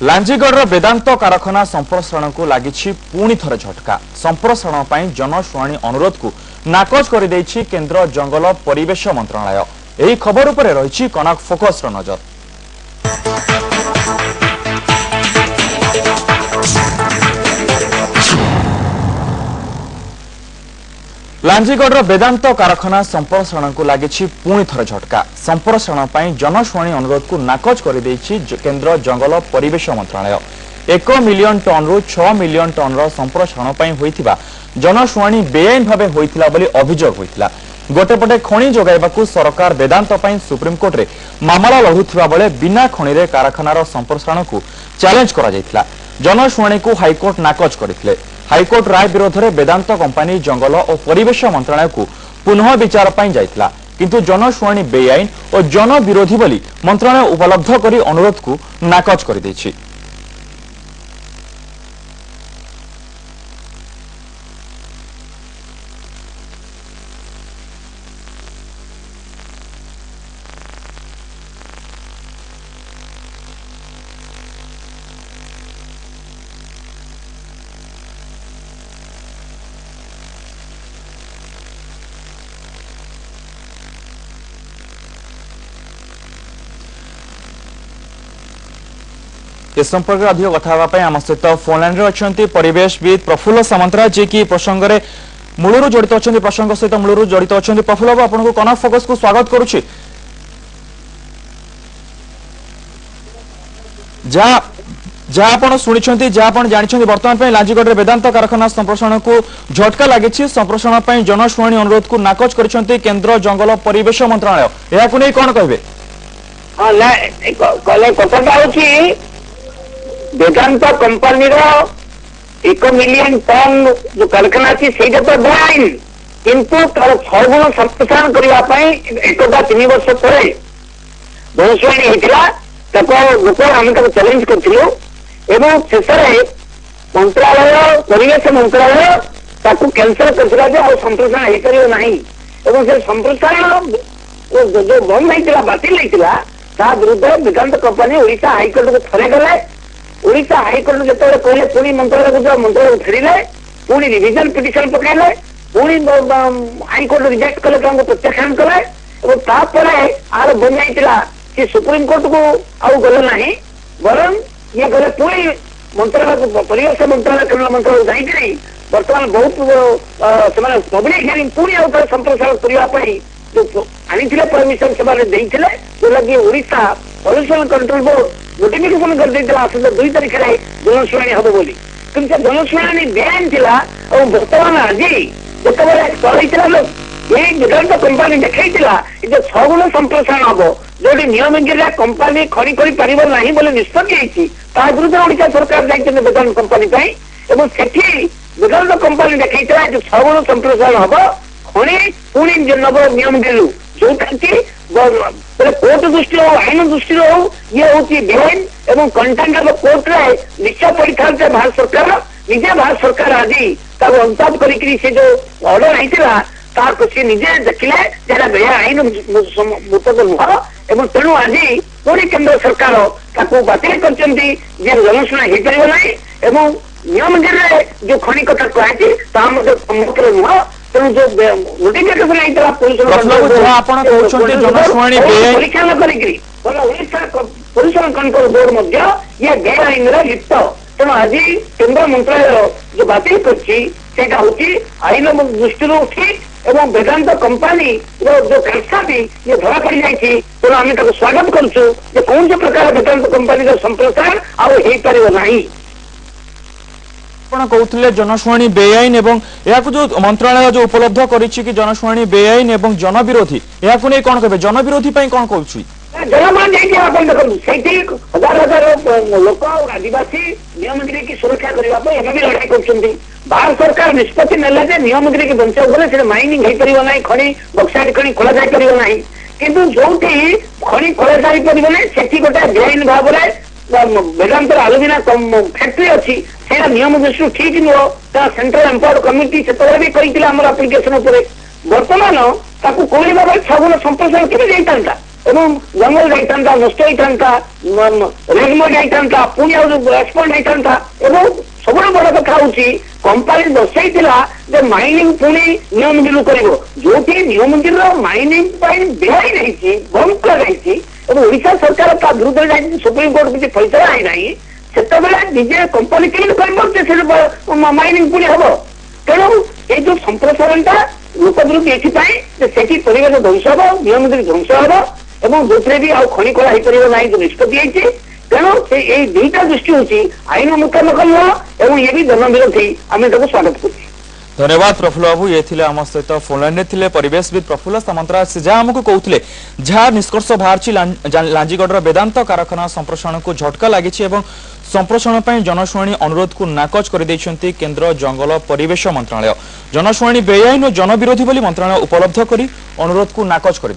लांजीगढ़ वेदांत कारखाना संप्रसारण को लगी पुणी थरे झटका। संप्रसारण पर जनशुणाणी अनुरोध को नाकच कर केंद्र जंगल परिवेश मंत्रालय। यही खबर उपर रही कनक फोकस नजर। लांजीगढ़ वेदांत कारखाना संप्रसारण को लगी पुणी थरे झटका। संप्रसारण पर जनशुणाणी अनुरोध को नाकच कर केंद्र जंगल परिवेश मंत्रालय। 1 मिलियन टन रु 6 मिलियन टन संप्रसारण पर जनशुणाणी बेआईन भाव होता बोली अभियोग होता। गोटेपटे खनि जोगाइबाकू सरकार वेदांत पर सुप्रीमकोर्ट रे मामला लड़ुवा बेले बिना खनि रे कारखानार संप्रसारण को चैलेंज करा जायतिला। जनशुणाणी को हाईकोर्ट नाकच करथिले। हाईकोर्ट राय विरोध में वेदांत कंपनी जंगल और परिवेश मंत्रालय को पुनः विचार पर जाइतिला, किंतु जनशुणाणी बेआईन और जन विरोधी बोली मंत्रालय उपलब्ध करी अनुरोध को नाकच कर दैछि। इस संपर्क में अधिक कथा आम सहित फोन लाइन रे अच्छा परिवेशविद प्रफुल्ल सामंतराय जी की प्रसंग में मूलरू जड़ित अच्छा प्रसंग सहित मूलरू जड़ित अच्छा। प्रफुल्ल बाबू आपको कनक फोकस को स्वागत करुच्ची। जहाँ शुणी जहाँ जानी बर्तमान लांजीगढ़ वेदांत कारखाना संप्रसारण को झटका लगी। संप्रसारण पर जनशुणाणी अनुरोध को नाकच कर केंद्र जंगल परिवेश मंत्रालय। यह कौन कहे? वेदांत कंपनी 1 मिलियन टन जो कारखाना अच्छी से तो बेआईन, किंतु तार 6 गुण संप्रसारण करने एकदा 3 वर्ष पर जनशुणाणी होता। आम चैलेंज करूँ शेष मंत्रालय परिवेश मंत्रालय कैंसल कर संप्रसारण हो पार ना। से संप्रसारण जो बंद होता बातिल होता विरुद्ध वेदांत कंपनी ओडिशा हाईकोर्ट को थरे गले। ओडिशा हाईकोर्ट जो कहले पुणी मंत्रालय फेरिले, पुणी रिविजन पिटिशन पकड़े, पुणी हाईकोर्ट रिजेक्ट कले, प्रत्याख्यान कले और आर बन जाता कि सुप्रीमकोर्ट को आउ गले ना बरं ये गले पुणी मंत्रालय परिवेश मंत्रालय केंद्र मंत्रालय जाइए बर्तमान बहुत पब्लिक हियरिंग पुणी आउ संप्रसारण करने जो आनी परमिशन से लगे Odisha pollution control board notification कर आसता 2 तारिख में जनशुणाणी हम बोली, किंतु जनशुणाणी बेआईन थिला। और बर्तमान आज जो वेदांत कंपनी देखा जो 6 गुण संप्रसारण हम जो नियम कंपनी खड़ी कर ना बोले निष्पत्ति विरुद्ध ओडिशा सरकार जाइए वेदांत कंपनी से वेदांत कंपनी देखा जो 6 गुण संप्रसारण हम खनि पुणी नव नियम दिलु जोटा कि कोर्ट दृष्टि हो आईन दृष्टि हो ये हूँ बेआईन एवं कंटेंट ऑफ कोर्ट रे निश्चय पड़ता है। भारत सरकार निजे भारत सरकार आज अनुताप कर जो ऑर्डर होता सी निजे देखिले जरा बेआईन मुतक नुह एवं तेणु आज पुणी केंद्र सरकार बातिल कर जनशुणाणी हो पार ना। नियम जो खनि कथा कहती नुह तेणु जो नोटिफिकेशन पॉल्यूशन कंट्रोल बोर्ड ये बेआईन लिप्त। तेणु आज केंद्र मंत्रालय जो बातिल कर आईन दृष्टि ठीक एवं वेदांत कंपनी जो खर्चा भी ये धरा पड़ जाए। तेणु आम स्वागत करुँ कौन से प्रकार वेदांत कंपनी संप्रसारण आउ पार ना। कहते जनशुणाणी बेआईन एवं जो मंत्रालय जो उपलब्ध कर जनशुणाणी बेआईन एवं जन विरोधी या कौन कहे? जन विरोधी कौन कहूँ जनमान देखो हजार हजार लोक और आदिवासी नियमगिरी की सुरक्षा करने भी लड़ाई कर। भारत सरकार निष्पत्ति नेला जे नियमगिरी की बंचा गले माइनिंग हो पार ना, खनि बक्साइट खनि खोला जा पार ना, किंतु जो खनि खोला जा पार से गोटे बेआईन भाव वेदांत आलुमिना फैक्ट्री अच्छी से नियम दृष्टि ठीक नुह। सेंट्रल एम्पावर्ड कमिटी से भी कही आप्लिकेसन बर्तमान 6 गुण संप्रसारण के जाता ଏବଂ ଜଙ୍ଗଲ ଯାଇଥାନ୍ତା, ନଷ୍ଟ ହେଇଥାନ୍ତା, ରେଗମୋଡ ଯାଇଥାନ୍ତା, ପୁଣି ଆଉ ଏକ୍ସପୋର୍ଟ ହେଇଥାନ୍ତା। ଏବଂ ସବୁଠୁ ବଡ କଥା ହଉଛି କମ୍ପାନୀ ଦର୍ଶାଇଥିଲା ଯେ ମାଇନିଂ ପୁଣି ନିୟମଗିରି କରିବ, ଯୋଉଠି ନିୟମଗିରିର ମାଇନିଂ ପାଇଁ ବେଆଇନ ହେଇଛି, ବନ୍ଦ କରାଯାଇଛି ଏବଂ ଓଡିଶା ସରକାର ତା ବିରୁଦ୍ଧରେ ଯାଇଛନ୍ତି, ସୁପ୍ରିମକୋର୍ଟ କିଛି ଫଇସଲା ହେଇନାହିଁ। ସେତେବେଳେ ନିଜେ କମ୍ପାନୀ କେମିତି କହିବ ଯେ ସେ ମାଇନିଂ ପୁଣି ହବ? ତେଣୁ ଏଇ ଯୋଉ ସମ୍ପ୍ରସାରଣଟା ଲୋକ ବିରୋଧୀ ଏଥିପାଇଁ ଯେ ସେଠି ପରିବେଶ ଧ୍ୱଂସ ହବ, ନିୟମଗିରି ଧ୍ୱଂସ ହବ ଏବଂ ଯୋଉଥିରେ ବି ଆଉ ଖଣି କଳା ହେଇପାରିବ ନାହିଁ ଯୋଉ ନିଷ୍ପତ୍ତି ହେଇଛି। ତେଣୁ ସେ ଏଇ ଦୁଇଟା ଦୃଷ୍ଟି ହଉଛି ଆଇନ ମୁତାବକ ନୁହଁ ଏବଂ ଇଏ ବି ଜନବିରୋଧୀ। ଆମେ ତାକୁ ସ୍ୱାଗତ କରୁଛୁ। धन्यवाद प्रफुल्ल बाबू। ये थिले आम सहित फोन लाइन रे थिले परिवेशविद प्रफुल्ल सामंतराय। से जहाँ आमको कहते जहाँ निष्कर्ष बाहर लांजीगढ़ वेदांत कारखाना संप्रसारण को झटका लगी संप्रसारण जनशुणी अनुरोध को नाकच कर केन्द्र जंगल परिवेश मंत्रालय। जनशुणी बेआईन जनविरोधी मंत्रालय उपलब्ध कर अनुरोध को नाकच कर